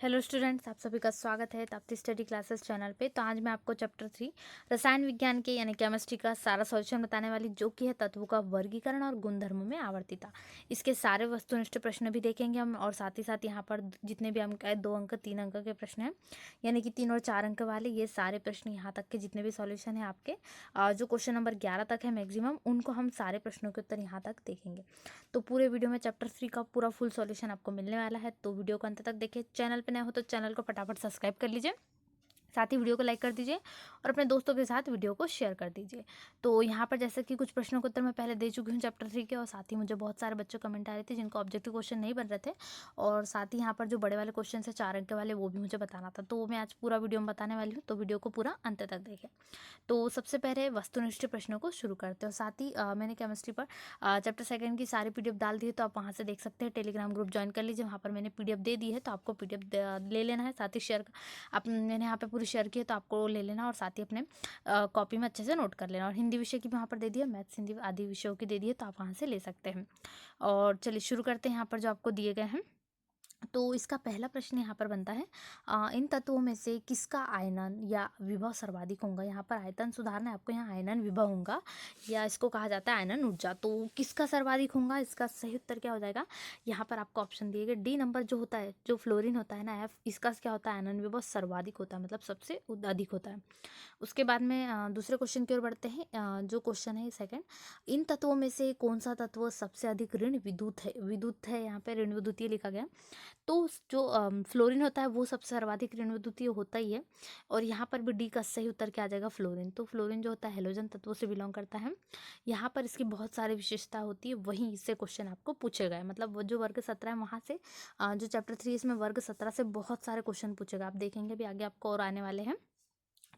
Hello students, आप सभी का स्वागत है ताप्ती स्टडी क्लासेस चैनल पे। तो आज मैं आपको चैप्टर 3 रसायन विज्ञान के यानी केमिस्ट्री का सारा सॉल्यूशन बताने वाली, जो कि है तत्वों का वर्गीकरण और गुणधर्मों में आवर्तिता। इसके सारे वस्तुनिष्ठ प्रश्न भी देखेंगे हम, और साथ ही साथ यहाँ पर जितने भी हम 2 अंक 3 अंक के प्रश्न हैं, यानी कि 3 और 4 अंक वाले, ये सारे प्रश्न यहाँ तक के जितने भी सॉल्यूशन है आपके, जो क्वेश्चन नंबर 11 तक है मैक्सिमम, उनको हम सारे प्रश्नों के उत्तर यहाँ तक देखेंगे। तो पूरे वीडियो में चैप्टर 3 का पूरा फुल सॉल्यूशन आपको मिलने वाला है, तो वीडियो को अंत तक देखिए। चैनल पे नए हो तो चैनल को फटाफट सब्सक्राइब कर लीजिए, साथ ही वीडियो को लाइक कर दीजिए और अपने दोस्तों के साथ वीडियो को शेयर कर दीजिए। तो यहाँ पर जैसे कि कुछ प्रश्नों के उत्तर मैं पहले दे चुकी हूँ चैप्टर 3 के, और साथ ही मुझे बहुत सारे बच्चों कमेंट आ रहे थे जिनको ऑब्जेक्टिव क्वेश्चन नहीं बन रहे थे, और साथ ही यहाँ पर जो बड़े वाले क्वेश्चन है 4 अंक के वाले, वो भी मुझे बताना था। तो मैं आज पूरा वीडियो में बताने वाली हूँ, तो वीडियो को पूरा अंत तक देखें। तो सबसे पहले वस्तुनिष्ठ प्रश्नों को शुरू करते हो। साथ ही मैंने केमिस्ट्री पर चैप्टर 2 की सारी पीडीएफ डाल दी है, तो आप वहाँ से देख सकते हैं। टेलीग्राम ग्रुप ज्वाइन कर लीजिए, वहाँ पर मैंने पीडीएफ दे दी है, तो आपको पीडीएफ ले लेना है। साथ ही शेयर आप मैंने यहाँ पे पूरी शेयर की है, तो आपको ले लेना, और साथ ही अपने कॉपी में अच्छे से नोट कर लेना। और हिंदी विषय की भी वहाँ पर दे दी है, मैथ्स हिंदी आदि विषयों की दे दी है, तो आप वहाँ से ले सकते हैं। और चलिए शुरू करते हैं यहाँ पर जो आपको दिए गए हैं। तो इसका पहला प्रश्न यहाँ पर बनता है, इन तत्वों में से किसका आयनन या विभव सर्वाधिक होगा। यहाँ पर आयतन सुधारना है आपको, यहाँ आयनन विभव होगा, या इसको कहा जाता है आयनन ऊर्जा। तो किसका सर्वाधिक होगा, इसका सही उत्तर क्या हो जाएगा। यहाँ पर आपको ऑप्शन दिए गए, डी नंबर जो होता है, जो फ्लोरीन होता है ना, एफ, इसका क्या होता है, आयनन विभव सर्वाधिक होता है, मतलब सबसे अधिक होता है। उसके बाद में दूसरे क्वेश्चन की ओर बढ़ते हैं। जो क्वेश्चन है सेकंड, इन तत्वों में से कौन सा तत्व सबसे अधिक ऋण विद्युत है, यहाँ पे ऋण विद्युतीय लिखा गया। तो जो फ्लोरीन होता है वो सबसे सर्वाधिक ऋण विद्युतीय होता ही है, और यहाँ पर भी डी का सही उत्तर क्या आ जाएगा, फ्लोरीन। तो फ्लोरीन जो होता है हेलोजन तत्वों से बिलोंग करता है। यहाँ पर इसकी बहुत सारी विशेषता होती है, वहीं इससे क्वेश्चन आपको पूछे गए, मतलब वो जो वर्ग 17 है वहाँ से, जो चैप्टर 3 इसमें वर्ग 17 से बहुत सारे क्वेश्चन पूछेगा। आप देखेंगे भी आगे आपको और आने वाले हैं,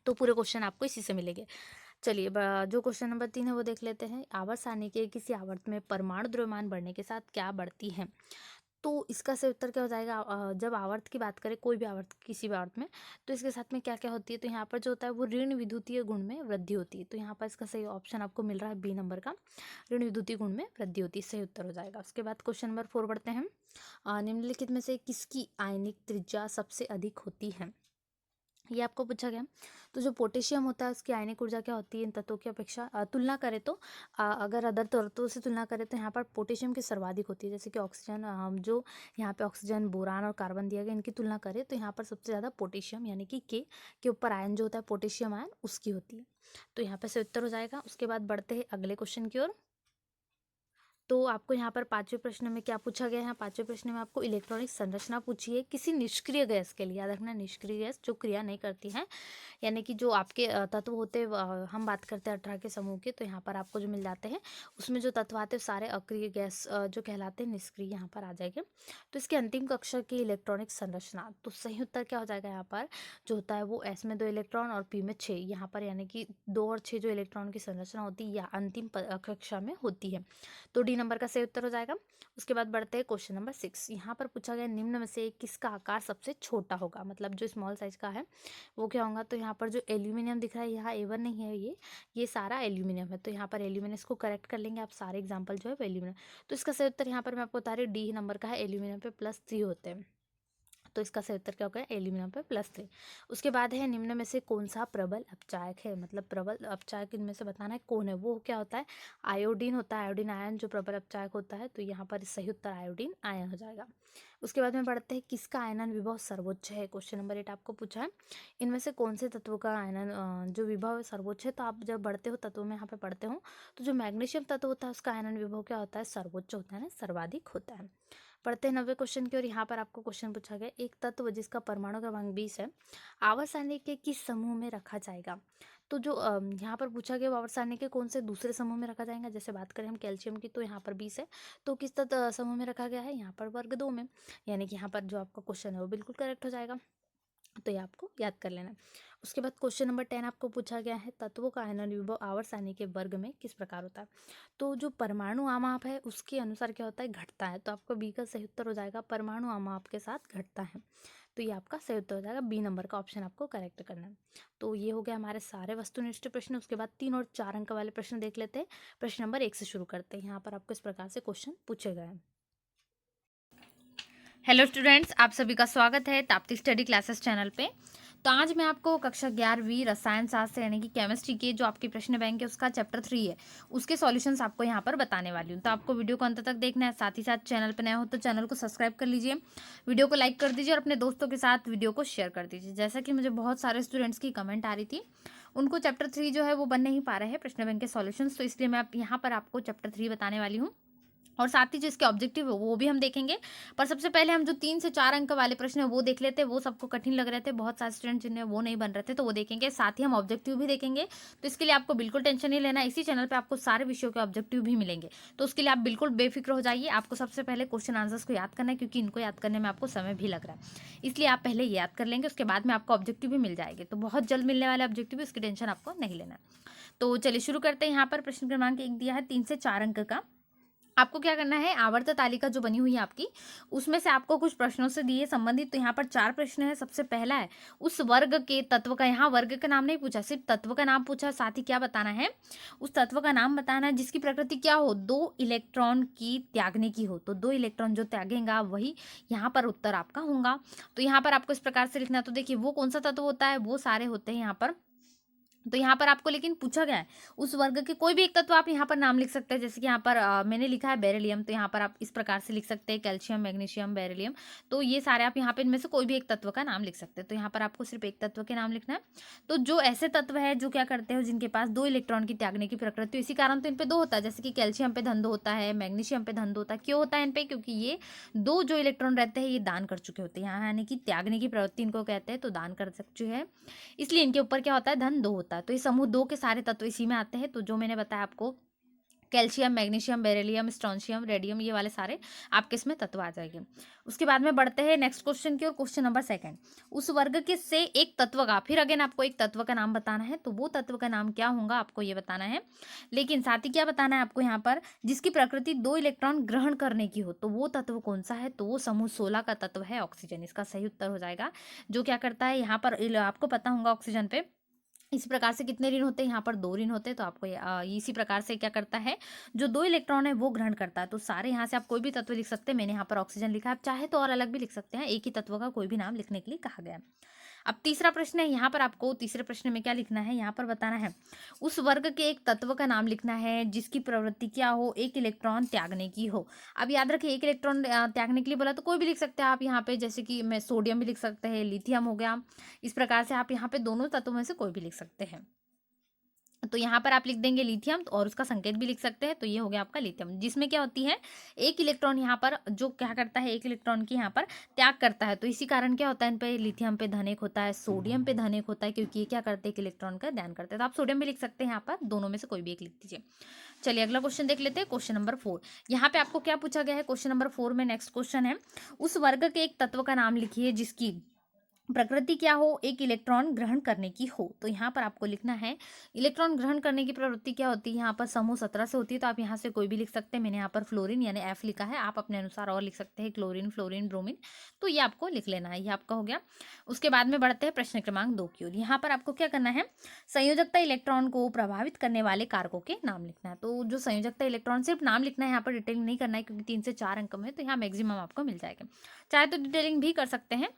तो पूरे क्वेश्चन आपको इसी से मिलेंगे। चलिए जो क्वेश्चन नंबर 3 है वो देख लेते हैं। आवर्त सारणी के किसी आवर्त में परमाणु द्रव्यमान बढ़ने के साथ क्या बढ़ती है। तो इसका सही उत्तर क्या हो जाएगा, जब आवर्त की बात करें, कोई भी आवर्त किसी भी आवर्त में, तो इसके साथ में क्या क्या होती है। तो यहाँ पर जो होता है वो ऋण विद्युतीय गुण में वृद्धि होती है। तो यहाँ पर इसका सही ऑप्शन आपको मिल रहा है बी नंबर का, ऋण विद्युतीय गुण में वृद्धि होती है, सही उत्तर हो जाएगा। उसके बाद क्वेश्चन नंबर 4 बढ़ते हैं। निम्नलिखित में से किसकी आयनिक त्रिज्या सबसे अधिक होती है, ये आपको पूछा गया। तो जो पोटेशियम होता है उसकी आयनिक ऊर्जा क्या होती है इन तत्वों की अपेक्षा, तुलना करें तो, अगर अदर तत्वों से तुलना करें तो यहाँ पर पोटेशियम की सर्वाधिक होती है। जैसे कि ऑक्सीजन, जो यहाँ पे ऑक्सीजन, बोरान और कार्बन दिया गया, इनकी तुलना करें तो यहाँ पर सबसे ज़्यादा पोटेशियम यानी कि के ऊपर आयन जो होता है पोटेशियम आयन, उसकी होती है। तो यहाँ पर से उत्तर हो जाएगा। उसके बाद बढ़ते हैं अगले क्वेश्चन की ओर। तो आपको यहाँ पर 5वें प्रश्न में क्या पूछा गया है, 5वें प्रश्न में आपको इलेक्ट्रॉनिक संरचना पूछी है किसी निष्क्रिय गैस के लिए। याद रखना, निष्क्रिय गैस जो क्रिया नहीं करती है, यानी कि जो आपके तत्व होते हैं, हम बात करते हैं 18 के समूह की, तो यहाँ पर आपको जो मिल जाते हैं उसमें जो तत्व आते हैं सारे अक्रिय गैस जो कहलाते हैं निष्क्रिय, यहाँ पर आ जाएंगे। तो इसके अंतिम कक्षा की इलेक्ट्रॉनिक संरचना, तो सही उत्तर क्या हो जाएगा, यहाँ पर जो होता है वो एस में 2 इलेक्ट्रॉन और पी में 6, यहाँ पर यानी कि 2 और 6 जो इलेक्ट्रॉन की संरचना होती है या अंतिम कक्षा में होती है। तो डी नंबर का सही उत्तर हो जाएगा। उसके बाद बढ़ते हैं क्वेश्चन नंबर 6। यहाँ पर पूछा गया निम्न में से किसका आकार सबसे छोटा होगा, मतलब जो स्मॉल साइज का है वो क्या होगा। तो यहाँ पर जो एल्यूमिनियम दिख रहा है, यहाँ A1 नहीं है, ये सारा एल्यूमिनियम है। तो यहाँ पर एल्यूमिनियम, इसको करेक्ट कर लेंगे आप, सारे एग्जाम्पल जो है वो एल्यूमिनियम। तो इसका सही उत्तर यहाँ पर मैं आपको बता रही हूँ डी नंबर का है, एल्यूमिनियम पे +3 होते हैं। तो इसका सही उत्तर क्या होगा, एल्यूमिनियम पे +3। उसके बाद है निम्न में से कौन सा प्रबल अपचायक है, मतलब प्रबल अपचायक इनमें से बताना है कौन है। वो क्या होता है, आयोडीन होता है, आयोडीन आयन जो प्रबल अपचायक होता है। तो यहाँ पर सही उत्तर आयोडीन आयन हो जाएगा। उसके बाद में बढ़ते हैं किसका आयनन विभव सर्वोच्च है। क्वेश्चन नंबर 8 आपको पूछा है इनमें से कौन से तत्वों का आयनन जो विभव सर्वोच्च है। तो आप जब बढ़ते हो तत्वों में यहाँ पे पढ़ते हो, तो जो मैग्नीशियम तत्व होता है उसका आयनन विभव क्या होता है, सर्वोच्च होता है ना, सर्वाधिक होता है। पढ़ते हैं 90 क्वेश्चन की, और यहाँ पर आपको क्वेश्चन पूछा गया एक तत्व जिसका परमाणु क्रमांक 20 है, आवर्त सारणी के किस समूह में रखा जाएगा। तो जो यहाँ पर पूछा गया आवर्त सारणी के कौन से दूसरे समूह में रखा जाएगा। जैसे बात करें हम कैल्शियम की, तो यहाँ पर 20 है, तो किस समूह में रखा गया है, यहाँ पर वर्ग 2 में। यानी कि यहाँ पर जो आपका क्वेश्चन है वो बिल्कुल करेक्ट हो जाएगा। तो ये आपको याद कर लेना है। उसके बाद क्वेश्चन नंबर 10 आपको पूछा गया है तत्वों का आयनन विभव आवर्त सारणी के वर्ग में किस प्रकार होता है। तो जो परमाणु आमाप है उसके अनुसार क्या होता है, घटता है। तो आपका बी का सही उत्तर हो जाएगा, परमाणु आमाप के साथ घटता है। तो ये आपका सही उत्तर हो जाएगा, बी नंबर का ऑप्शन आपको करेक्ट करना है। तो ये हो गया हमारे सारे वस्तुनिष्ठ प्रश्न। उसके बाद 3 और 4 अंक वाले प्रश्न देख लेते हैं। प्रश्न नंबर 1 से शुरू करते हैं। यहाँ पर आपको इस प्रकार से क्वेश्चन पूछे गए हैं। हेलो स्टूडेंट्स, आप सभी का स्वागत है ताप्ती स्टडी क्लासेस चैनल पे। तो आज मैं आपको कक्षा 11वीं रसायन शास्त्र यानी कि केमिस्ट्री के जो आपके प्रश्न बैंक है उसका चैप्टर 3 है, उसके सॉल्यूशंस आपको यहाँ पर बताने वाली हूँ। तो आपको वीडियो को अंत तक देखना है, साथ ही साथ चैनल पर नया हो तो चैनल को सब्सक्राइब कर लीजिए, वीडियो को लाइक कर दीजिए और अपने दोस्तों के साथ वीडियो को शेयर कर दीजिए। जैसा कि मुझे बहुत सारे स्टूडेंट्स की कमेंट आ रही थी, उनको चैप्टर 3 जो है वो बन नहीं पा रहे हैं प्रश्न बैंक के सॉल्यूशंस, तो इसलिए मैं यहाँ पर आपको चैप्टर 3 बताने वाली हूँ और साथ ही जो इसके ऑब्जेक्टिव है वो भी हम देखेंगे। पर सबसे पहले हम जो 3 से 4 अंक वाले प्रश्न है वो देख लेते हैं। वो सबको कठिन लग रहे थे, बहुत सारे स्टूडेंट जिन्हें वो नहीं बन रहे थे, तो वो देखेंगे। साथ ही हम ऑब्जेक्टिव भी देखेंगे, तो इसके लिए आपको बिल्कुल टेंशन नहीं लेना। इसी चैनल पे आपको सारे विषयों के ऑब्जेक्टिव भी मिलेंगे, तो उसके लिए आप बिल्कुल बेफिक्र हो जाइए। आपको सबसे पहले क्वेश्चन आंसर्स को याद करना है, क्योंकि इनको याद करने में आपको समय भी लग रहा है, इसलिए आप पहले ये याद कर लेंगे, उसके बाद में आपको ऑब्जेक्टिव भी मिल जाएंगे। तो बहुत जल्द मिलने वाले ऑब्जेक्टिव, इसकी टेंशन आपको नहीं लेना। तो चलिए शुरू करते हैं। यहाँ पर प्रश्न क्रमांक 1 दिया है 3 से 4 अंक का। आपको क्या करना है, आवर्त तालिका जो बनी हुई है आपकी, उसमें से आपको कुछ प्रश्नों से दिए संबंधित। तो यहाँ पर 4 प्रश्न है। सबसे पहला है उस वर्ग के तत्व का, यहाँ वर्ग का नाम नहीं पूछा, सिर्फ तत्व का नाम पूछा। साथ ही क्या बताना है, उस तत्व का नाम बताना है जिसकी प्रकृति क्या हो, 2 इलेक्ट्रॉन की त्यागने की हो। तो 2 इलेक्ट्रॉन जो त्यागेगा वही यहाँ पर उत्तर आपका होगा। तो यहाँ पर आपको इस प्रकार से लिखना है। तो देखिए वो कौन सा तत्व होता है, वो सारे होते हैं यहाँ पर। तो यहाँ पर आपको लेकिन पूछा गया है उस वर्ग के कोई भी एक तत्व आप यहाँ पर नाम लिख सकते हैं। जैसे कि यहाँ पर मैंने लिखा है बेरिलियम, तो यहाँ पर आप इस प्रकार से लिख सकते हैं कैल्शियम, मैग्नीशियम, बेरिलियम। तो ये सारे आप यहाँ पे इनमें से कोई भी एक तत्व का नाम लिख सकते हैं। तो यहाँ पर आपको सिर्फ एक तत्व के नाम लिखना है। तो जो ऐसे तत्व है जो क्या करते हो, जिनके पास 2 इलेक्ट्रॉन की त्यागने की प्रकृति, इसी कारण तो इन पे 2 होता है। जैसे कि कैल्शियम पे धन 2 होता है, मैग्नीशियम पे धन 2 होता है। क्यों होता है इन पे, क्योंकि ये 2 जो इलेक्ट्रॉन रहते हैं ये दान कर चुके होते हैं यहाँ, यानी कि त्यागने की प्रवृत्ति इनको कहते हैं। तो दान कर चुके हैं, इसलिए इनके ऊपर क्या होता है, धन 2 होता है। तो ये समूह 2 के सारे तत्व इसी में आते हैं। तो जो मैंने बताया आपको, calcium, magnesium, beryllium, strontium, radium, ये वाले सारे आपके इसमें तत्व आ जाएंगे। उसके बाद में बढ़ते हैं नेक्स्ट क्वेश्चन की ओर। क्वेश्चन नंबर 2, उस वर्ग के से एक तत्व का, फिर अगेन आपको एक तत्व का नाम बताना है। तो वो तत्व का नाम क्या होगा आपको ये बताना है, लेकिन साथ ही क्या बताना है आपको यहाँ पर, जिसकी प्रकृति 2 इलेक्ट्रॉन ग्रहण करने की हो। तो वो तत्व कौन सा है, तो वो समूह 16 का तत्व है ऑक्सीजन। इसका सही उत्तर हो जाएगा। जो क्या करता है यहाँ पर, आपको पता होगा ऑक्सीजन पे इसी प्रकार से कितने ऋण होते हैं, यहाँ पर 2 ऋण होते हैं। तो आपको इसी प्रकार से क्या करता है, जो 2 इलेक्ट्रॉन है वो ग्रहण करता है। तो सारे यहाँ से आप कोई भी तत्व लिख सकते हैं। मैंने यहाँ पर ऑक्सीजन लिखा है, आप चाहे तो और अलग भी लिख सकते हैं। एक ही तत्व का कोई भी नाम लिखने के लिए कहा गया है। अब तीसरा प्रश्न है, यहाँ पर आपको तीसरे प्रश्न में क्या लिखना है, यहाँ पर बताना है उस वर्ग के एक तत्व का नाम लिखना है जिसकी प्रवृत्ति क्या हो, 1 इलेक्ट्रॉन त्यागने की हो। अब याद रखिए 1 इलेक्ट्रॉन त्यागने के लिए बोला तो कोई भी लिख सकते हैं आप यहाँ पे, जैसे कि मैं सोडियम भी लिख सकते हैं, लिथियम हो गया। इस प्रकार से आप यहाँ पे दोनों तत्वों में से कोई भी लिख सकते हैं। तो यहाँ पर आप लिख देंगे लिथियम, और उसका संकेत भी लिख सकते हैं। तो ये हो गया आपका लिथियम, जिसमें क्या होती है, 1 इलेक्ट्रॉन यहाँ पर जो क्या करता है, 1 इलेक्ट्रॉन की यहाँ पर त्याग करता है। तो इसी कारण क्या होता है, इन पे लिथियम पे धन 1 होता है, सोडियम पे धन 1 होता है, क्योंकि ये क्या करते हैं, 1 इलेक्ट्रॉन का दान करते हैं। तो आप सोडियम भी लिख सकते हैं यहाँ पर, दोनों में से कोई भी एक लिख दीजिए। चलिए अगला क्वेश्चन देख लेते हैं। क्वेश्चन नंबर 4, यहाँ पे आपको क्या पूछा गया है, क्वेश्चन नंबर 4 में नेक्स्ट क्वेश्चन है, उस वर्ग के एक तत्व का नाम लिखिए जिसकी प्रकृति क्या हो, 1 इलेक्ट्रॉन ग्रहण करने की हो। तो यहाँ पर आपको लिखना है इलेक्ट्रॉन ग्रहण करने की प्रवृत्ति क्या होती है, यहाँ पर समूह 17 से होती है। तो आप यहाँ से कोई भी लिख सकते हैं। मैंने यहाँ पर फ्लोरीन यानी एफ लिखा है, आप अपने अनुसार और लिख सकते हैं, क्लोरीन, फ्लोरीन, ब्रोमीन। तो ये आपको लिख लेना है, ये आपका हो गया। उसके बाद में बढ़ते हैं प्रश्न क्रमांक 2 की ओर। यहाँ पर आपको क्या करना है, संयोजकता इलेक्ट्रॉन को प्रभावित करने वाले कारकों के नाम लिखना है। तो जो संयोजकता इलेक्ट्रॉन, सिर्फ नाम लिखना है, यहाँ पर डिटेलिंग नहीं करना है, क्योंकि 3 से 4 अंक में, तो यहाँ मैक्सिमम आपको मिल जाएगा। चाहे तो डिटेलिंग भी कर सकते हैं।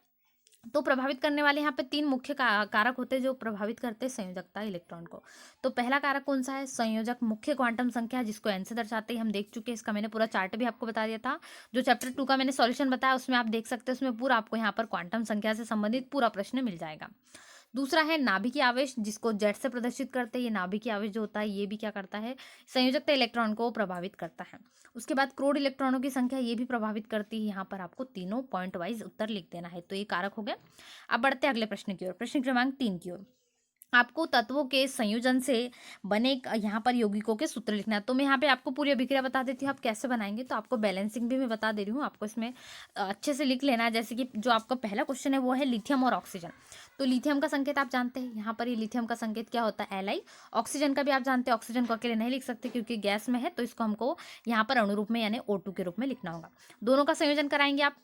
तो प्रभावित करने वाले यहाँ पे 3 मुख्य कारक होते हैं जो प्रभावित करते हैं संयोजकता इलेक्ट्रॉन को। तो पहला कारक कौन सा है, संयोजक मुख्य क्वांटम संख्या, जिसको एन से दर्शाते हैं, हम देख चुके हैं। इसका मैंने पूरा चार्ट भी आपको बता दिया था। जो चैप्टर 2 का मैंने सॉल्यूशन बताया उसमें आप देख सकते हैं, उसमें पूरा आपको यहाँ पर क्वांटम संख्या से संबंधित पूरा प्रश्न मिल जाएगा। दूसरा है नाभिकीय आवेश, जिसको जेड से प्रदर्शित करते हैं। ये नाभिकीय आवेश जो होता है ये भी क्या करता है, संयोजकता इलेक्ट्रॉन को प्रभावित करता है। उसके बाद क्रोड इलेक्ट्रॉनों की संख्या ये भी प्रभावित करती है। यहाँ पर आपको तीनों पॉइंट वाइज उत्तर लिख देना है। तो ये कारक हो गया। अब बढ़ते हैं अगले प्रश्न की ओर, प्रश्न क्रमांक 3 की ओर। आपको तत्वों के संयोजन से बने यहाँ पर यौगिकों के सूत्र लिखना है। तो मैं यहाँ पे आपको पूरी अभिक्रिया बता देती हूँ आप कैसे बनाएंगे। तो आपको बैलेंसिंग भी मैं बता दे रही हूँ, आपको इसमें अच्छे से लिख लेना है। जैसे कि जो आपका पहला क्वेश्चन है वो है लिथियम और ऑक्सीजन। तो लिथियम का संकेत आप जानते हैं, यहाँ पर ये लिथियम का संकेत क्या होता है, Li। ऑक्सीजन का भी आप जानते हैं, ऑक्सीजन को अकेले नहीं लिख सकते क्योंकि गैस में है, तो इसको हमको यहाँ पर अणुरूप में यानी O2 के रूप में लिखना होगा। दोनों का संयोजन कराएंगे आप।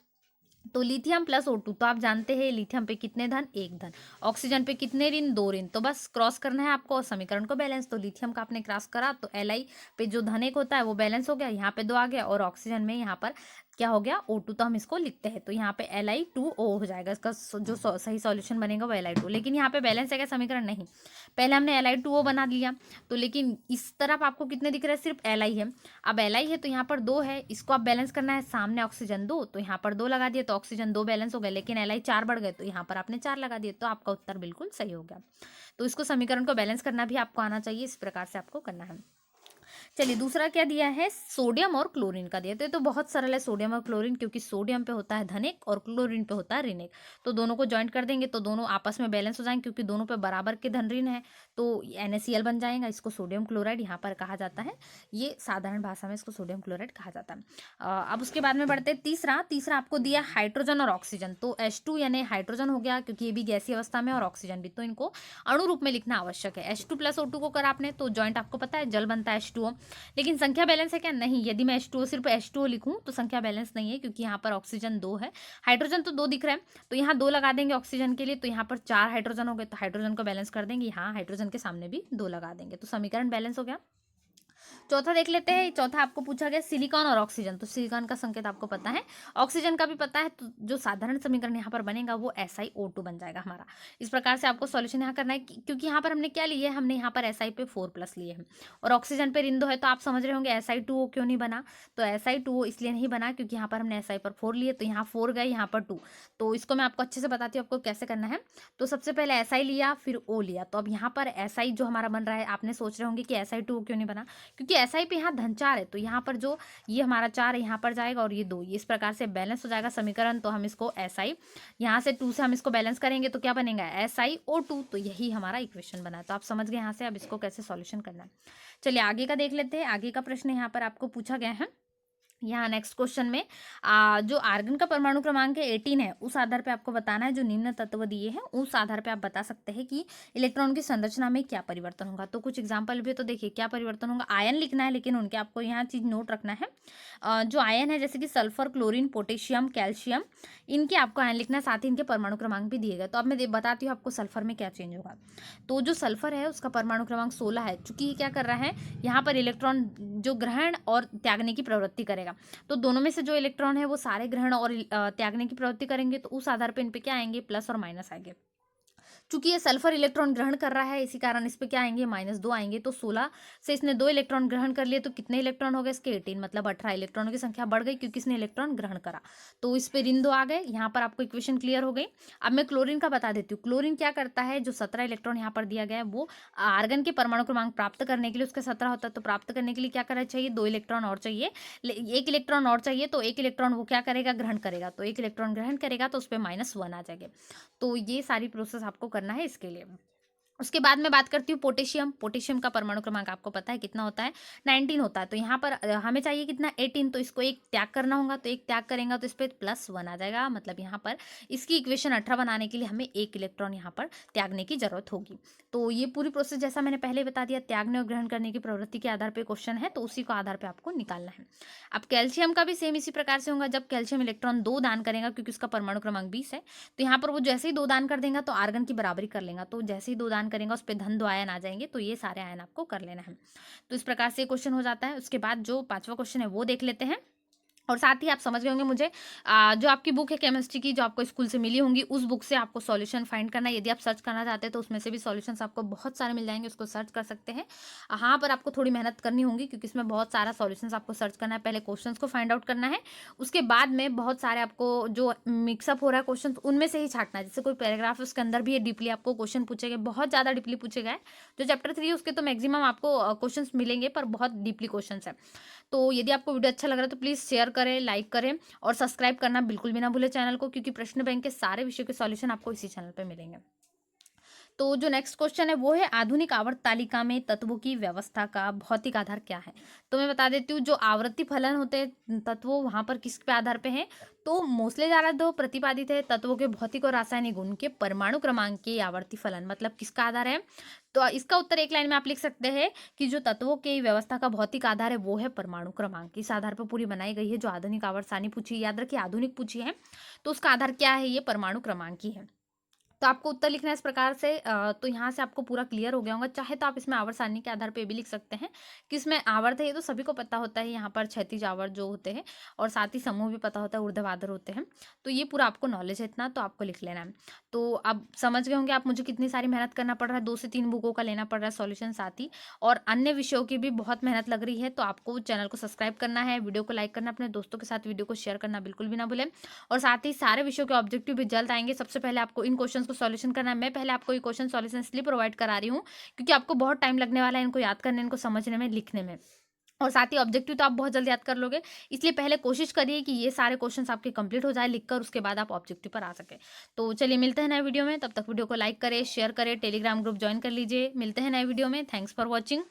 तो लिथियम प्लस O2, तो आप जानते हैं लिथियम पे कितने धन, 1 धन, ऑक्सीजन पे कितने ऋण, 2 ऋण। तो बस क्रॉस करना है आपको समीकरण को बैलेंस। तो लिथियम का आपने क्रॉस करा तो Li पे जो धन 1 होता है वो बैलेंस हो गया, यहाँ पे 2 आ गया, और ऑक्सीजन में यहाँ पर क्या हो गया, O2, तो हम इसको लिखते हैं, तो यहाँ पे Li2O हो जाएगा। इसका जो सही सॉल्यूशन बनेगा वो Li2। लेकिन यहाँ पे बैलेंस है क्या समीकरण, नहीं, पहले हमने Li2O बना लिया, तो लेकिन इस तरफ आपको कितने दिख रहे हैं, सिर्फ Li है। अब Li है तो यहाँ पर 2 है, इसको आप बैलेंस करना है, सामने ऑक्सीजन 2, तो यहाँ पर 2 लगा दिए, तो ऑक्सीजन 2 बैलेंस हो गए, लेकिन Li 4 बढ़ गए, तो यहाँ पर आपने 4 लगा दिए, तो आपका उत्तर बिल्कुल सही हो गया। तो इसको समीकरण को बैलेंस करना भी आपको आना चाहिए, इस प्रकार से आपको करना है। चलिए दूसरा क्या दिया है, सोडियम और क्लोरीन का दिया। तो ये तो बहुत सरल है, सोडियम और क्लोरीन, क्योंकि सोडियम पे होता है धनिक और क्लोरीन पे होता है ऋणिक, तो दोनों को ज्वाइंट कर देंगे तो दोनों आपस में बैलेंस हो जाएंगे, क्योंकि दोनों पे बराबर के धन ऋण है, तो NaCl बन जाएगा। इसको सोडियम क्लोराइड यहाँ पर कहा जाता है, ये साधारण भाषा में इसको सोडियम क्लोराइड कहा जाता है। अब उसके बाद में बढ़ते हैं तीसरा। तीसरा आपको दिया हाइड्रोजन और ऑक्सीजन, तो H2 यानी हाइड्रोजन हो गया, क्योंकि ये भी गैसीय अवस्था में, और ऑक्सीजन भी, तो इनको अणु रूप में लिखना आवश्यक है। H2 + O2 को करा आपने तो ज्वाइंट आपको पता है जल बनता है H2O, लेकिन संख्या बैलेंस है क्या, नहीं। यदि मैं H2O सिर्फ H2O लिखूं तो संख्या बैलेंस नहीं है, क्योंकि यहाँ पर ऑक्सीजन 2 है, हाइड्रोजन तो 2 दिख रहा है, तो यहाँ 2 लगा देंगे ऑक्सीजन के लिए, तो यहाँ पर 4 हाइड्रोजन हो गए, तो हाइड्रोजन को बैलेंस कर देंगे, यहाँ हाइड्रोजन के सामने भी 2 लगा देंगे, तो समीकरण बैलेंस हो गया। चौथा देख लेते हैं। चौथा आपको पूछा गया सिलिकॉन और ऑक्सीजन, तो सिलिकॉन का संकेत आपको पता है, ऑक्सीजन का भी पता है, तो जो साधारण समीकरण यहाँ पर बनेगा वो SiO2 बन जाएगा हमारा। इस प्रकार से आपको सॉल्यूशन यहाँ करना है, क्योंकि यहाँ पर हमने क्या लिया है, हमने यहाँ पर Si पे 4+ लिए हैं और ऑक्सीजन पे ऋण 2 है, तो आप समझ रहे होंगे Si2O क्यों नहीं बना। तो Si2O इसलिए नहीं बना क्योंकि यहाँ पर हमने Si पर 4 लिए, तो यहाँ 4 गए, यहाँ पर 2। तो इसको मैं आपको अच्छे से बताती हूँ आपको कैसे करना है। तो सबसे पहले Si लिया, फिर O लिया, तो अब यहाँ पर Si जो हमारा बन रहा है, आपने सोच रहे होंगे कि Si2O क्यों नहीं बना, क्योंकि SI पे यहाँ धन 4 है, तो यहाँ पर जो ये हमारा 4 है यहाँ पर जाएगा, और ये 2, ये इस प्रकार से बैलेंस हो जाएगा समीकरण। तो हम इसको SI यहाँ से 2 से हम इसको बैलेंस करेंगे तो क्या बनेगा, SiO2, तो यही हमारा इक्वेशन बना है। तो आप समझ गए यहाँ से अब इसको कैसे सॉल्यूशन करना है। चलिए आगे का देख लेते हैं। आगे का प्रश्न यहाँ पर आपको पूछा गया है। यहाँ नेक्स्ट क्वेश्चन में जो आर्गन का परमाणु क्रमांक 18 है, उस आधार पे आपको बताना है, जो निम्न तत्व दिए हैं उस आधार पे आप बता सकते हैं कि इलेक्ट्रॉन की संरचना में क्या परिवर्तन होगा। तो कुछ एग्जांपल भी, तो देखिए क्या परिवर्तन होगा, आयन लिखना है, लेकिन उनके आपको यहाँ चीज नोट रखना है। जो आयन है जैसे कि सल्फर, क्लोरीन, पोटेशियम, कैल्शियम, इनके आपको आयन लिखना है, साथ ही इनके परमाणु क्रमांक भी दिए गए। तो अब मैं बताती हूँ आपको सल्फर में क्या चेंज होगा। तो जो सल्फर है उसका परमाणु क्रमांक 16 है, चूंकि ये क्या कर रहा है, यहाँ पर इलेक्ट्रॉन जो ग्रहण और त्यागने की प्रवृत्ति करेगा, तो दोनों में से जो इलेक्ट्रॉन है वो सारे ग्रहण और त्यागने की प्रवृत्ति करेंगे, तो उस आधार पर इन पे क्या आएंगे, प्लस और माइनस आएंगे। चूंकि ये सल्फर इलेक्ट्रॉन ग्रहण कर रहा है, इसी कारण इस पे क्या आएंगे, -2 आएंगे। तो 16 से इसने 2 इलेक्ट्रॉन ग्रहण कर लिए, तो कितने इलेक्ट्रॉन हो गए इसके, 18, मतलब 18 इलेक्ट्रॉनों की संख्या बढ़ गई, क्योंकि इसने इलेक्ट्रॉन ग्रहण करा, तो इस पे ऋण 2 आ गए। यहाँ पर आपको इक्वेशन क्लियर हो गई। अब मैं क्लोरीन का बता देती हूँ। क्लोरीन क्या करता है, जो 17 इलेक्ट्रॉन यहाँ पर दिया गया है, वो आर्गन के परमाणु क्रमांक प्राप्त करने के लिए, उसका 17 होता है, तो प्राप्त करने के लिए क्या करना चाहिए, 2 इलेक्ट्रॉन और चाहिए, 1 इलेक्ट्रॉन और चाहिए, तो 1 इलेक्ट्रॉन वो क्या करेगा, ग्रहण करेगा, तो 1 इलेक्ट्रॉन ग्रहण करेगा, तो उस पर -1 आ जाएगा। तो ये सारी प्रोसेस आपको करना है इसके लिए। उसके बाद में बात करती हूँ पोटेशियम। पोटेशियम का परमाणु क्रमांक आपको पता है कितना होता है, 19 होता है। तो यहाँ पर हमें चाहिए कितना, 18, तो इसको एक त्याग करना होगा, तो एक त्याग करेंगे तो इस पर +1 आ जाएगा। मतलब यहाँ पर इसकी इक्वेशन 18 बनाने के लिए हमें 1 इलेक्ट्रॉन यहाँ पर त्यागने की जरूरत होगी। तो ये पूरी प्रोसेस जैसा मैंने पहले बता दिया, त्यागने और ग्रहण करने की प्रवृत्ति के आधार पर क्वेश्चन है, तो उसी को आधार पर आपको निकालना है। अब कैल्शियम का भी सेम इसी प्रकार से होगा। जब कैल्शियम इलेक्ट्रॉन 2 दान करेगा, क्योंकि उसका परमाणु क्रमांक 20 है, तो यहाँ पर वो जैसे ही 2 दान कर देगा तो आर्गन की बराबरी कर लेगा, तो जैसे ही 2 दान करेगा उस पर धन 2 आयन आ जाएंगे, तो ये सारे आयन आपको कर लेना है। तो इस प्रकार से क्वेश्चन हो जाता है। उसके बाद जो 5वां क्वेश्चन है वो देख लेते हैं। और साथ ही आप समझ गए होंगे मुझे, जो आपकी बुक है केमिस्ट्री की, जो आपको स्कूल से मिली होंगी, उस बुक से आपको सॉल्यूशन फाइंड करना है। यदि आप सर्च करना चाहते हैं तो उसमें से भी सॉल्यूशंस आपको बहुत सारे मिल जाएंगे, उसको सर्च कर सकते हैं। हाँ, पर आपको थोड़ी मेहनत करनी होगी, क्योंकि इसमें बहुत सारा सॉल्यूशंस आपको सर्च करना है। पहले क्वेश्चंस को फाइंड आउट करना है, उसके बाद में बहुत सारे आपको जो मिक्सअप हो रहा है क्वेश्चन, उनमें से ही छांटना है। जैसे कोई पैराग्राफ है उसके अंदर भी ये डीपली आपको क्वेश्चन पूछे गए, बहुत ज़्यादा डीपली पूछे गए। जो चैप्टर 3 है उसके तो मैक्सिमम आपको क्वेश्चन मिलेंगे, पर बहुत डीपली क्वेश्चन है। तो यदि आपको वीडियो अच्छा लग रहा है तो प्लीज़ शेयर करें, लाइक करें और सब्सक्राइब करना बिल्कुल भी ना भूलें चैनल को, क्योंकि प्रश्न बैंक के सारे विषयों के सॉल्यूशन आपको इसी चैनल पे मिलेंगे। तो जो नेक्स्ट क्वेश्चन है वो है आधुनिक आवर्त तालिका में तत्वों की व्यवस्था का भौतिक आधार क्या है। तो मैं बता देती हूँ, जो आवर्ती फलन होते हैं तत्वों, वहां पर किस पे आधार पे है, तो मोस्ले द्वारा दो प्रतिपादित है तत्वों के भौतिक और रासायनिक गुण के परमाणु क्रमांक के आवर्ती फलन, मतलब किसका आधार है। तो इसका उत्तर एक लाइन में आप लिख सकते हैं कि जो तत्वों की व्यवस्था का भौतिक आधार है वो है परमाणु क्रमांक। इस आधार पर पूरी बनाई गई है। जो आधुनिक आवर्त सारणी पूछी, याद रखिए आधुनिक पूछी है, तो उसका आधार क्या है, ये परमाणु क्रमांक ही है। तो आपको उत्तर लिखना है इस प्रकार से। तो यहाँ से आपको पूरा क्लियर हो गया होगा। चाहे तो आप इसमें आवर्त सारणी के आधार पे भी लिख सकते हैं कि इसमें आवर्त है, ये तो सभी को पता होता है, यहाँ पर क्षैतिज आवर्त जो होते हैं और साथ ही समूह भी पता होता है, ऊर्ध्वाधर होते हैं। तो ये पूरा आपको नॉलेज है, इतना तो आपको लिख लेना है। तो अब समझ गए होंगे आप मुझे कितनी सारी मेहनत करना पड़ रहा है, 2 से 3 बुकों का लेना पड़ रहा है सॉल्यूशन, साथ ही और अन्य विषयों की भी बहुत मेहनत लग रही है। तो आपको चैनल को सब्सक्राइब करना है, वीडियो को लाइक करना, अपने दोस्तों के साथ वीडियो को शेयर करना बिल्कुल भी ना भूलें। और साथ ही सारे विषयों के ऑब्जेक्टिव भी जल्द आएंगे। सबसे पहले आपको इन क्वेश्चंस को सॉल्यूशन करना है। मैं पहले आपको ये क्वेश्चन सॉल्यूशन इसलिए प्रोवाइड करा रही हूँ क्योंकि आपको बहुत टाइम लगने वाला है इनको याद करने, इनको समझने में, लिखने में। और साथ ही ऑब्जेक्टिव तो आप बहुत जल्दी याद कर लोगे, इसलिए पहले कोशिश करिए कि ये सारे क्वेश्चंस आपके कंप्लीट हो जाए लिखकर, उसके बाद आप ऑब्जेक्टिव पर आ सके। तो चलिए मिलते हैं नए वीडियो में, तब तक वीडियो को लाइक करें, शेयर करें, टेलीग्राम ग्रुप ज्वाइन कर लीजिए। मिलते हैं नए वीडियो में। Thanks for watching.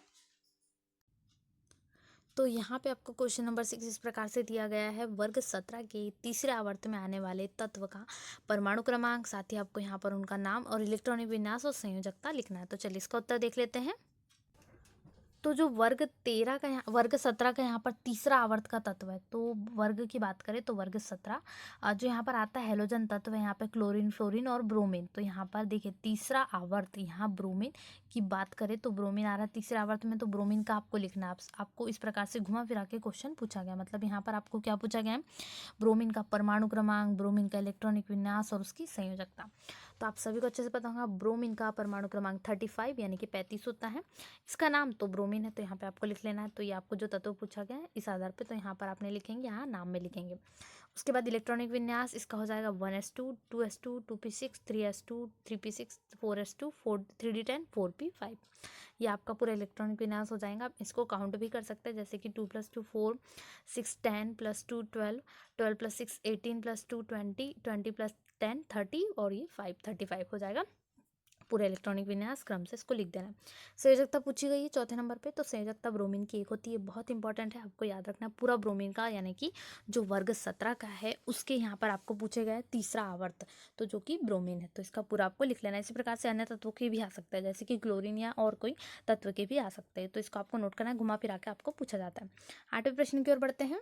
तो यहाँ पे आपको क्वेश्चन नंबर 6 इस प्रकार से दिया गया है, वर्ग 17 के तीसरे आवर्त में आने वाले तत्व का परमाणु क्रमांक, साथ ही आपको यहाँ पर उनका नाम और इलेक्ट्रॉनिक विन्यास और संयोजकता लिखना है। तो चलिए इसका उत्तर देख लेते हैं। तो जो वर्ग 17 का यहाँ पर तीसरा आवर्त का तत्व है, तो वर्ग की बात करें तो वर्ग 17 जो यहाँ पर आता है हैलोजन तत्व है, यहाँ पे क्लोरीन, फ्लोरीन और ब्रोमीन। तो यहाँ पर देखिए तीसरा आवर्त, यहाँ ब्रोमीन की बात करें तो ब्रोमीन आ रहा है तीसरे आवर्त में, तो ब्रोमीन का आपको लिखना है। आपको इस प्रकार से घुमा फिरा के क्वेश्चन पूछा गया, मतलब यहाँ पर आपको क्या पूछा गया है, ब्रोमीन का परमाणु क्रमांक, ब्रोमीन का इलेक्ट्रॉनिक विन्यास और उसकी संयोजकता। तो आप सभी को अच्छे से पता होगा ब्रोमीन का परमाणु क्रमांक 35 यानी कि 35 होता है। इसका नाम तो ब्रोमीन है, तो यहाँ पे आपको लिख लेना है। तो ये आपको जो तत्व पूछा गया है इस आधार पे, तो यहाँ पर आपने लिखेंगे, यहाँ नाम में लिखेंगे। उसके बाद इलेक्ट्रॉनिक विन्यास इसका हो जाएगा 1s2 2s2 2p6 3s2 3p6 4s2 3d10 4p5। ये आपका पूरा इलेक्ट्रॉनिक विन्यास हो जाएगा। आप इसको काउंट भी कर सकते हैं, जैसे कि 2 + 2 4 6 10 + 2 12 12 + 6 18 + 2 20 20 + 10 30 और ये 5 35 हो जाएगा। पूरा इलेक्ट्रॉनिक विन्यास क्रम से इसको लिख देना है। संयोजकता पूछी गई है चौथे नंबर पे, तो संयोजकता ब्रोमीन की एक होती है, बहुत इंपॉर्टेंट है, आपको याद रखना है। पूरा ब्रोमीन का यानी कि जो वर्ग 17 का है उसके यहाँ पर आपको पूछे गए तीसरा आवर्त, तो जो कि ब्रोमीन है, तो इसका पूरा आपको लिख लेना है। इसी प्रकार से अन्य तत्वों के भी आ सकता है, जैसे कि क्लोरीन या और कोई तत्व के भी आ सकते हैं, तो इसको आपको नोट करना है, घुमा फिरा के आपको पूछा जाता है। 8वें प्रश्न की ओर बढ़ते हैं।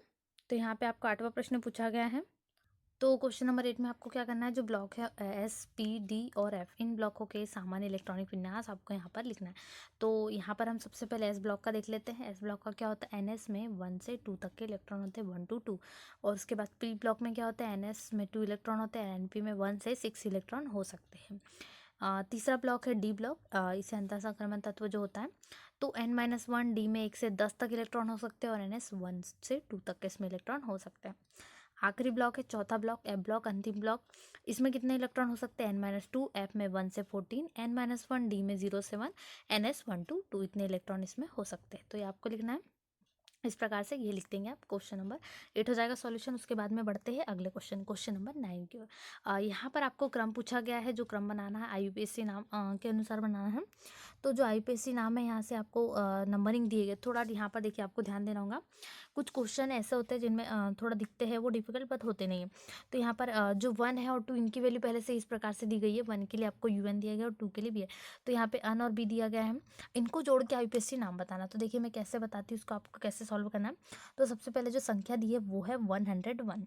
तो यहाँ पे आपको 8वां प्रश्न पूछा गया है। तो क्वेश्चन नंबर 8 में आपको क्या करना है, जो ब्लॉक है एस पी डी और एफ, इन ब्लॉकों के सामान्य इलेक्ट्रॉनिक विन्यास आपको यहाँ पर लिखना है। तो यहाँ पर हम सबसे पहले एस ब्लॉक का देख लेते हैं। एस ब्लॉक का क्या होता है, एन एस में 1 से 2 तक के इलेक्ट्रॉन होते हैं, 1 to 2। और उसके बाद पी ब्लॉक में क्या होता है, एन एस में 2 इलेक्ट्रॉन होते हैं, एन पी में 1 से 6 इलेक्ट्रॉन हो सकते हैं। तीसरा ब्लॉक है डी ब्लॉक, इसे अंतर संक्रमण तत्व जो होता है, तो n-1 डी में 1 से 10 तक इलेक्ट्रॉन हो सकते हैं और एन एस 1 से 2 तक के इसमें इलेक्ट्रॉन हो सकते हैं। आखिरी ब्लॉक है चौथा ब्लॉक, एफ ब्लॉक, अंतिम ब्लॉक। इसमें कितने इलेक्ट्रॉन हो सकते हैं, n-2, एफ में 1 से 14, n-1 डी में 0 से 1, ns 1 to 2 इतने इलेक्ट्रॉन इसमें हो सकते हैं। तो ये आपको लिखना है इस प्रकार से, ये लिख देंगे आप। क्वेश्चन नंबर 8 हो जाएगा सॉल्यूशन। उसके बाद में बढ़ते हैं अगले क्वेश्चन नंबर 9 की ओर। यहाँ पर आपको क्रम पूछा गया है, जो क्रम बनाना है IUPAC नाम के अनुसार बनाना है। तो जो IUPAC नाम है, यहाँ से आपको नंबरिंग दिए गए, थोड़ा यहाँ पर देखिए आपको ध्यान देना होगा। कुछ क्वेश्चन ऐसे होते हैं जिनमें थोड़ा दिखते हैं वो डिफिकल्ट, बट होते नहीं है। तो यहाँ पर जो 1 है और 2 इनकी वैल्यू पहले से इस प्रकार से दी गई है। 1 के लिए आपको UN दिया गया और 2 के लिए भी है। तो यहाँ पे अन और बी दिया गया है, इनको जोड़ के IUPAC नाम बताना। तो देखिए मैं कैसे बताती हूँ उसको, आपको कैसे सॉल्व करना है। तो सबसे पहले जो संख्या दी है वो है 101।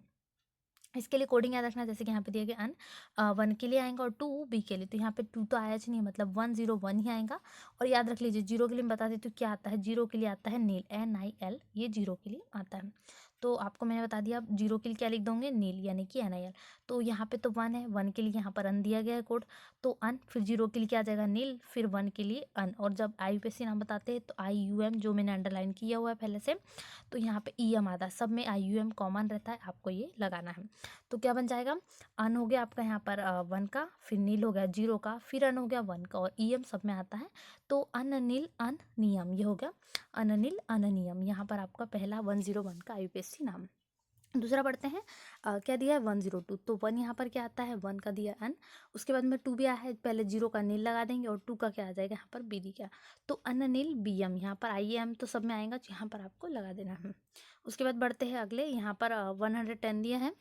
इसके लिए कोडिंग याद रखना, जैसे कि यहाँ पे दिया गया अन 1 के लिए आएगा और 2 बी के लिए। तो यहाँ पे 2 तो आया नहीं, मतलब 101 ही आएगा। और याद रख लीजिए 0 के लिए मैं बता देती हूँ क्या आता है। 0 के लिए आता है नील, NIL, ये 0 के लिए आता है। तो आपको मैंने बता दिया, आप 0 के लिए क्या लिख दोगे, नील यानी कि NIL। तो यहाँ पे तो 1 है, 1 के लिए यहाँ पर अन दिया गया है कोड, तो अन, फिर 0 के लिए क्या आ जाएगा, नील, फिर 1 के लिए अन। और जब IUPAC नाम बताते हैं तो IUM जो मैंने अंडरलाइन किया हुआ है पहले से, तो यहाँ पे EM आता है, सब में IUM कॉमन रहता है, आपको ये लगाना है। तो क्या बन जाएगा, अन हो गया आपका यहाँ पर 1 का, फिर नील हो गया 0 का, फिर अन हो गया 1 का, और EM सब में आता है। तो अन नील अन नियम, ये हो गया अननील अननियम। यहाँ पर आपका पहला 101 का IUPAC नाम। दूसरा पढ़ते हैं, क्या दिया है 102। तो 1 यहाँ पर क्या आता है, 1 का दिया अन, उसके बाद में 2 भी आया है, पहले 0 का नील लगा देंगे और 2 का क्या आ जाएगा यहाँ पर बी दी क्या, तो अननील BM। यहाँ पर IM तो सब में आएगा, यहाँ पर आपको लगा देना है। उसके बाद बढ़ते हैं अगले, यहाँ पर 110 दिया है।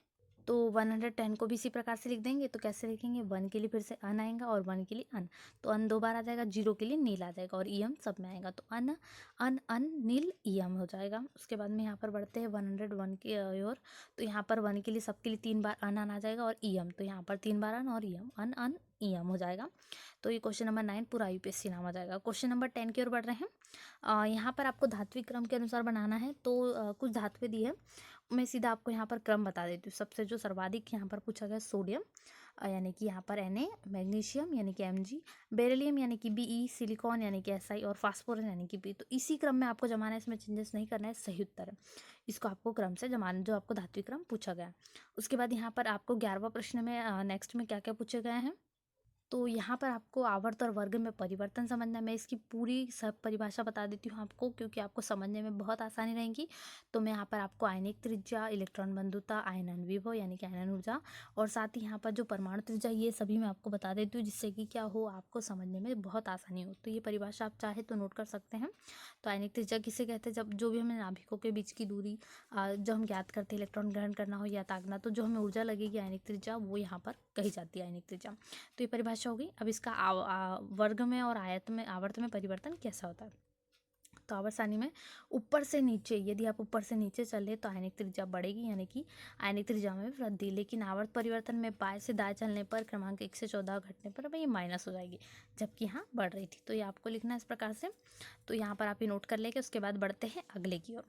तो 110 को भी इसी प्रकार से लिख देंगे। तो कैसे लिखेंगे, 1 के लिए फिर से अन आएगा और 1 के लिए अन, तो अन 2 बार आ जाएगा, 0 के लिए नील आ जाएगा और ईयम सब में आएगा, तो अन अन अन नील ईयम हो जाएगा। उसके बाद में यहाँ पर बढ़ते हैं 101 की ओर। तो यहाँ पर 1 के लिए सबके लिए 3 बार अन आ जाएगा और ईयम, तो यहाँ पर 3 बार अन और ईयम, अन अन ईयम हो जाएगा। तो ये क्वेश्चन नंबर 9 पूरा यूपीएससी नाम आ जाएगा। क्वेश्चन नंबर 10 की ओर बढ़ रहे हैं। यहाँ पर आपको धात्विक क्रम के अनुसार बनाना है। तो कुछ धातुएं दी है, मैं सीधा आपको यहाँ पर क्रम बता देती हूँ। सबसे जो सर्वाधिक यहाँ पर पूछा गया सोडियम, यानी कि यहाँ पर Na, मैग्नीशियम यानी कि Mg, बेरिलियम यानी कि Be, सिलिकॉन यानी कि Si और फास्फोरस यानी कि P। तो इसी क्रम में आपको जमाना है, इसमें चेंजेस नहीं करना है, सही उत्तर है। इसको आपको क्रम से जमाना, जो आपको धात्विक क्रम पूछा गया। उसके बाद यहाँ पर आपको 11वां प्रश्न में नेक्स्ट में क्या क्या पूछे गए हैं। तो यहाँ पर आपको आवर्त और वर्ग में परिवर्तन समझना है। मैं इसकी पूरी सब परिभाषा बता देती हूँ आपको, क्योंकि आपको समझने में बहुत आसानी रहेगी। तो मैं यहाँ पर आपको आयनिक त्रिज्या, इलेक्ट्रॉन बंधुता, आयनन विभव यानी कि आयनन ऊर्जा, और साथ ही यहाँ पर जो परमाणु त्रिज्या, ये सभी मैं आपको बता देती हूँ, जिससे कि क्या हो, आपको समझने में बहुत आसानी हो। तो ये परिभाषा आप चाहे तो नोट कर सकते हैं। तो आयनिक त्रिज्या किसे कहते हैं, जब जो भी हमें नाभिकों के बीच की दूरी जो हम ज्ञात करते हैं, इलेक्ट्रॉन ग्रहण करना हो या त्यागना, तो जो हमें ऊर्जा लगेगी आयनिक त्रिज्या, वो यहाँ पर कही जाती है आयनिक त्रिज्या। तो ये परिभाषा हो गई। अब इसका वर्ग में और आवर्त में परिवर्तन कैसा होता है। तो आवर्त सारणी में ऊपर से नीचे, यदि आप ऊपर से नीचे चले तो आयनिक त्रिज्या बढ़ेगी, यानी कि आयनिक त्रिज्या में वृद्धि। लेकिन आवर्त परिवर्तन में बाएं से दाएं चलने पर क्रमांक 1 से 14 घटने पर अब ये माइनस हो जाएगी, जबकि यहाँ बढ़ रही थी। तो ये आपको लिखना है इस प्रकार से। तो यहाँ पर आप ये नोट कर लेंगे। उसके बाद बढ़ते हैं अगले की ओर।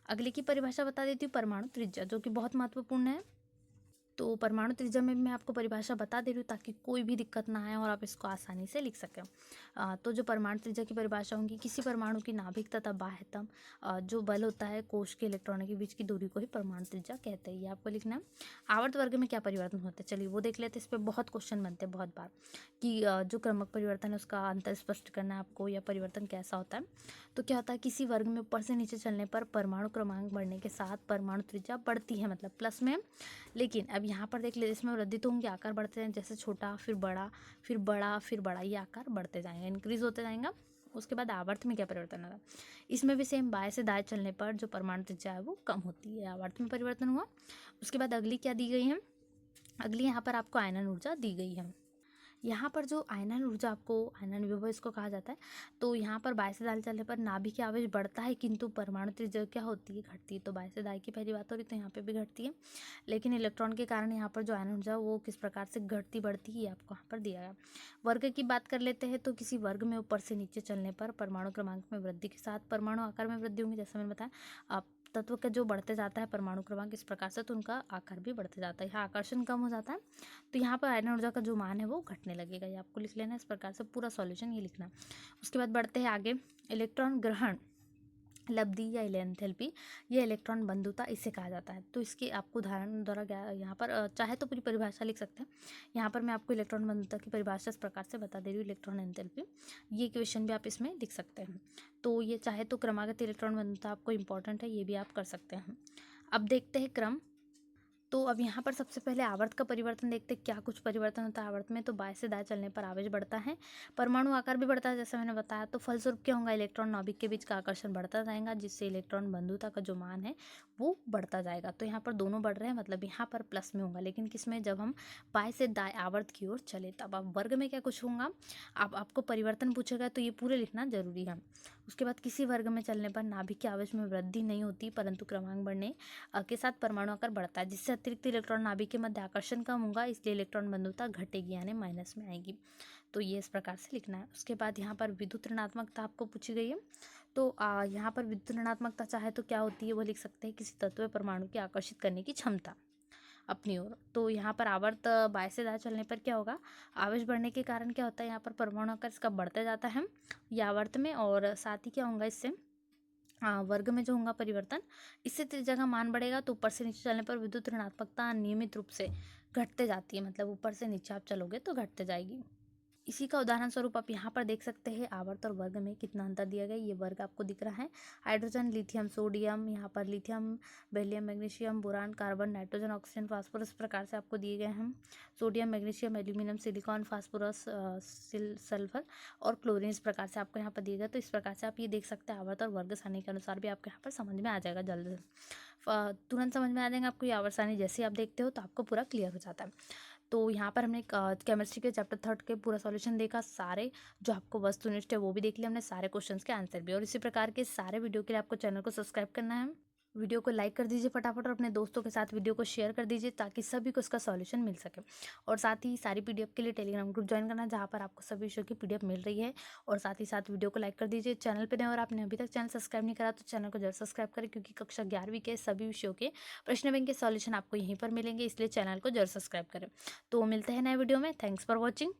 अगले की परिभाषा बता देती हूँ, परमाणु त्रिज्या, जो कि बहुत महत्वपूर्ण है। तो परमाणु त्रिज्या में मैं आपको परिभाषा बता दे रही हूँ, ताकि कोई भी दिक्कत ना आए और आप इसको आसानी से लिख सकें। तो जो परमाणु त्रिज्या की परिभाषा होगी, किसी परमाणु की नाभिक तथा बाह्यतम जो बल होता है कोश के इलेक्ट्रॉनों के बीच की दूरी को ही परमाणु त्रिज्या कहते हैं। ये आपको लिखना है। आवर्त वर्ग में क्या परिवर्तन होते हैं, चलिए वो देख लेते हैं। इस पर बहुत क्वेश्चन बनते हैं बहुत बार, कि जो क्रमक परिवर्तन है उसका अंतर स्पष्ट करना है आपको, या परिवर्तन कैसा होता है। तो क्या होता है, किसी वर्ग में ऊपर से नीचे चलने पर परमाणु क्रमांक बढ़ने के साथ परमाणु त्रिज्या बढ़ती है, मतलब प्लस में। लेकिन अब यहाँ पर देख ले, इसमें वृद्धि तो होंगे, आकार बढ़ते जाएंगे, जैसे छोटा फिर बड़ा फिर बड़ा फिर बड़ा, ये आकार बढ़ते जाएंगे, इंक्रीज होते जाएंगे। उसके बाद आवर्त में क्या परिवर्तन होगा, इसमें भी सेम बाएं से दाएं चलने पर जो परमाणु त्रिज्या है वो कम होती है, आवर्त में परिवर्तन हुआ। उसके बाद अगली क्या दी गई है, अगली यहाँ पर आपको आयनन ऊर्जा दी गई है। यहाँ पर जो आयनन ऊर्जा, आपको आयनन विभव इसको कहा जाता है। तो यहाँ पर बाएं से दाएं चलने पर नाभिक की आवेश बढ़ता है, किंतु परमाणु त्रिज्या क्या होती है, घटती है। तो बाएं से दाएं की पहली बात हो रही, तो यहाँ पे भी घटती है। लेकिन इलेक्ट्रॉन के कारण यहाँ पर जो आयनन ऊर्जा है वो किस प्रकार से घटती बढ़ती है, आपको यहाँ पर दिया गया। वर्ग की बात कर लेते हैं। तो किसी वर्ग में ऊपर से नीचे चलने पर परमाणु क्रमांक में वृद्धि के साथ परमाणु आकार में वृद्धि होगी, जैसा मैंने बताया। तत्व का जो बढ़ते जाता है परमाणु क्रमांक इस प्रकार से, तो उनका आकार भी बढ़ते जाता है, यहाँ आकर्षण कम हो जाता है। तो यहाँ पर आयरन ऊर्जा का जो मान है वो घटने लगेगा, ये आपको लिख लेना है इस प्रकार से, पूरा सॉल्यूशन ये लिखना। उसके बाद बढ़ते हैं आगे। इलेक्ट्रॉन ग्रहण लब्धि या एंथैल्पी, ये इलेक्ट्रॉन बंधुता, इसे कहा जाता है। तो इसके आपको उदाहरण द्वारा यहाँ पर चाहे तो पूरी परिभाषा लिख सकते हैं। यहाँ पर मैं आपको इलेक्ट्रॉन बंधुता की परिभाषा इस प्रकार से बता दे रही हूँ, इलेक्ट्रॉन एंथैल्पी, ये क्वेश्चन भी आप इसमें लिख सकते हैं। तो ये चाहे तो क्रमागत इलेक्ट्रॉन बंधुता आपको इंपॉर्टेंट है, ये भी आप कर सकते हैं। अब देखते हैं क्रम। तो अब यहाँ पर सबसे पहले आवर्त का परिवर्तन देखते हैं, क्या कुछ परिवर्तन होता है आवर्त में। तो बाएं से दाएं चलने पर आवेश बढ़ता है, परमाणु आकार भी बढ़ता है, जैसे मैंने बताया। तो फलस्वरूप क्या होगा, इलेक्ट्रॉन नाभिक के बीच का आकर्षण बढ़ता जाएगा, जिससे इलेक्ट्रॉन बंधुता का जो मान है वो बढ़ता जाएगा। तो यहाँ पर दोनों बढ़ रहे हैं, मतलब यहाँ पर प्लस में होगा। लेकिन किसमें, जब हम बाएं से दाएं आवर्त की ओर चले, तब अब वर्ग में क्या कुछ होगा, आपको परिवर्तन पूछेगा तो ये पूरे लिखना जरूरी है। उसके बाद किसी वर्ग में चलने पर नाभिक के आवेश में वृद्धि नहीं होती, परंतु क्रमांक बढ़ने के साथ परमाणु आकार बढ़ता है, जिससे अतिरिक्त इलेक्ट्रॉन नाभिक के मध्य आकर्षण कम होगा, इसलिए इलेक्ट्रॉन बंधुता घटेगी, यानी माइनस में आएगी। तो ये इस प्रकार से लिखना है। उसके बाद यहाँ पर विद्युत ऋणात्मकता आपको पूछी गई है। तो यहाँ पर विद्युत ऋणात्मकता चाहे तो क्या होती है वो लिख सकते हैं, किसी तत्व या परमाणु की आकर्षित करने की क्षमता अपनी ओर। तो यहाँ पर आवर्त बाएं से दाएं चलने पर क्या होगा, आवेश बढ़ने के कारण क्या होता है, यहाँ पर परमाणु आकार इसका बढ़ते जाता है या आवर्त में, और साथ ही क्या होगा इससे वर्ग में जो होगा परिवर्तन, इससे त्रिज्या का मान बढ़ेगा। तो ऊपर से नीचे चलने पर विद्युत ऋणात्मकता नियमित रूप से घटते जाती है, मतलब ऊपर से नीचे आप चलोगे तो घटते जाएगी। इसी का उदाहरण स्वरूप आप यहाँ पर देख सकते हैं, आवर्त और वर्ग में कितना अंतर दिया गया है। ये वर्ग आपको दिख रहा है, हाइड्रोजन, लिथियम, सोडियम, यहाँ पर lithium, beryllium, magnesium, boron, carbon, nitrogen, oxygen, phosphorus प्रकार से आपको दिए गए हैं। Sodium, magnesium, aluminium, silicon, phosphorus, sulphur और क्लोरीन, इस प्रकार से आपको यहाँ पर दिए गए। तो इस प्रकार से आप ये देख सकते हैं, आवर्त और वर्ग सारणी के अनुसार भी आपको यहाँ पर समझ में आ जाएगा जल्द से। तुरंत समझ में आ जाएंगे आपको, ये आवर्सानी जैसे ही आप देखते हो तो आपको पूरा क्लियर हो जाता है। तो यहाँ पर हमने केमिस्ट्री के चैप्टर 3 के पूरा सॉल्यूशन देखा, सारे जो आपको वस्तुनिष्ठ है वो भी देख लिया हमने, सारे क्वेश्चंस के आंसर भी। और इसी प्रकार के सारे वीडियो के लिए आपको चैनल को सब्सक्राइब करना है। वीडियो को लाइक कर दीजिए फटाफट और अपने दोस्तों के साथ वीडियो को शेयर कर दीजिए ताकि सभी को इसका सॉल्यूशन मिल सके। और साथ ही सारी पीडीएफ के लिए टेलीग्राम ग्रुप ज्वाइन करना, जहाँ पर आपको सभी विषयों की पीडीएफ मिल रही है। और साथ ही साथ वीडियो को लाइक कर दीजिए। चैनल पर नए और आपने अभी तक चैनल सब्सक्राइब नहीं करा तो चैनल को जरूर सब्सक्राइब करें, क्योंकि कक्षा 11वीं के सभी विषयों के प्रश्न बैंक के सॉल्यूशन आपको यहीं पर मिलेंगे, इसलिए चैनल को जरूर सब्सक्राइब करें। तो मिलते हैं नए वीडियो में। Thanks for watching.